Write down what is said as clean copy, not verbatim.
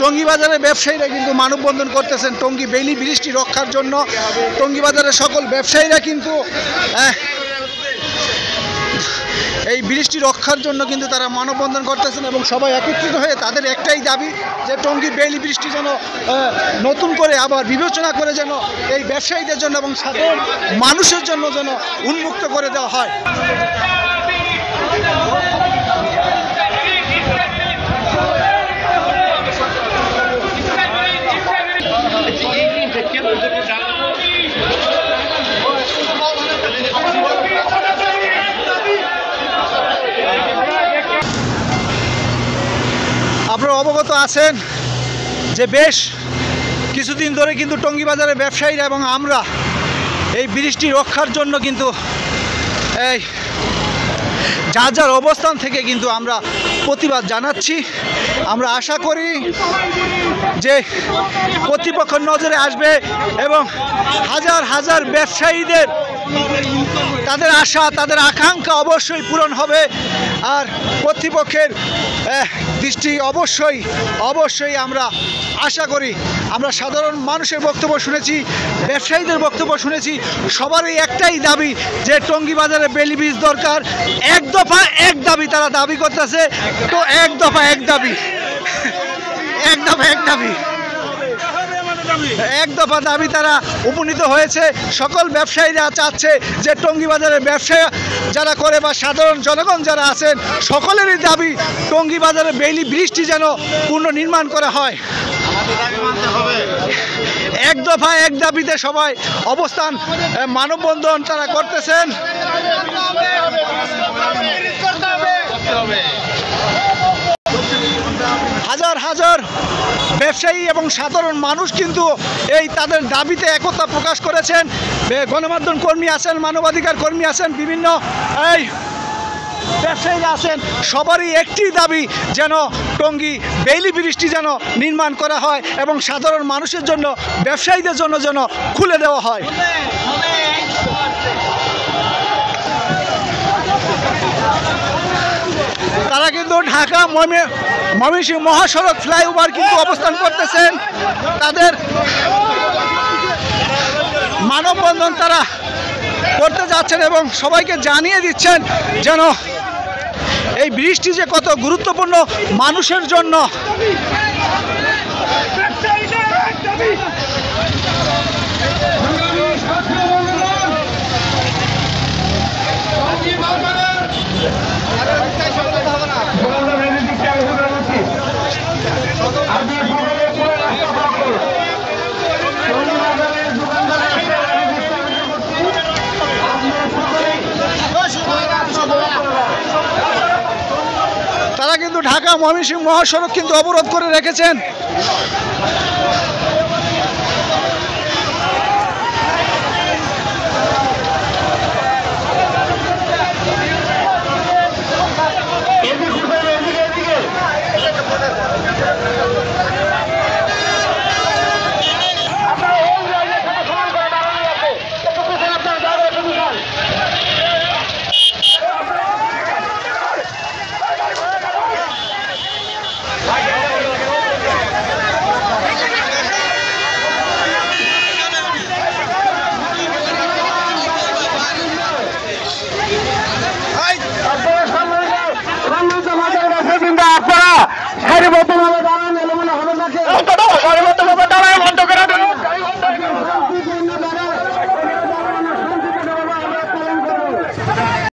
টঙ্গী বাজারের ব্যবসায়ীরা কিন্তু মানববন্ধন করতেছেন টঙ্গী বেইলি ব্রিজটি রক্ষার জন্য। টঙ্গী বাজারের সকল ব্যবসায়ীরা কিন্তু এই ব্রিজটি রক্ষার জন্য কিন্তু তারা মানববন্ধন করতেছেন এবং সবাই একত্রিত হয়ে তাদের একটাই দাবি যে টঙ্গী বেইলি ব্রিজটি যেন নতুন করে আবার বিবেচনা করে যেন এই ব্যবসায়ীদের জন্য এবং সাধারণ মানুষের জন্য যেন উন্মুক্ত করে দেওয়া হয়। আপনারা অবগত আছেন যে বেশ কিছুদিন ধরে কিন্তু টঙ্গী বাজারের ব্যবসায়ীরা এবং আমরা এই ব্রিজটি রক্ষার জন্য কিন্তু এই যার যার অবস্থান থেকে কিন্তু আমরা প্রতিবাদ জানাচ্ছি। আমরা আশা করি যে কর্তৃপক্ষের নজরে আসবে এবং হাজার হাজার ব্যবসায়ীদের তাদের আশা তাদের আকাঙ্ক্ষা অবশ্যই পূরণ হবে। আর কর্তৃপক্ষের দৃষ্টি অবশ্যই আমরা আশা করি। আমরা সাধারণ মানুষের বক্তব্য শুনেছি, ব্যবসায়ীদের বক্তব্য শুনেছি, সবারই একটাই দাবি যে টঙ্গী বাজারে বেইলি ব্রিজ দরকার। এক দফা এক দাবি তারা দাবি করতেছে, তো এক দফা এক দাবি তারা উপনীত হয়েছে। সকল ব্যবসায়ীরা চাচ্ছে যে টঙ্গী বাজারের ব্যবসা যারা করে বা সাধারণ জনগণ যারা আছেন সকলেরই দাবি টঙ্গী বাজারে বেইলি ব্রিজটি যেন পুনর্নির্মাণ করা হয়। এক দফা এক দাবিতে সবাই অবস্থান মানববন্ধন তারা করতেছেন। হাজার হাজার ব্যবসায়ী এবং সাধারণ মানুষ কিন্তু এই তাদের দাবিতে একতা প্রকাশ করেছেন। গণমাধ্যম কর্মী আছেন, মানবাধিকার কর্মী আছেন, বিভিন্ন এই ব্যবসায়ীরা আছেন, সবারই একটি দাবি যেন টঙ্গী বেইলি ব্রিজটি যেন নির্মাণ করা হয় এবং সাধারণ মানুষের জন্য ব্যবসায়ীদের জন্য যেন খুলে দেওয়া হয়। তারা কিন্তু ঢাকা ময়মনসিংহ মহাসড়ক ফ্লাইওভার কিন্তু অবস্থান করতেছেন। তাদের মানববন্ধন তারা করতে যাচ্ছেন এবং সবাইকে জানিয়ে দিচ্ছেন যেন এই ব্রিজটি যে কত গুরুত্বপূর্ণ মানুষের জন্য। তারা কিন্তু ঢাকা ময়মনসিংহ মহাসড়ক কিন্তু অবরোধ করে রেখেছেন।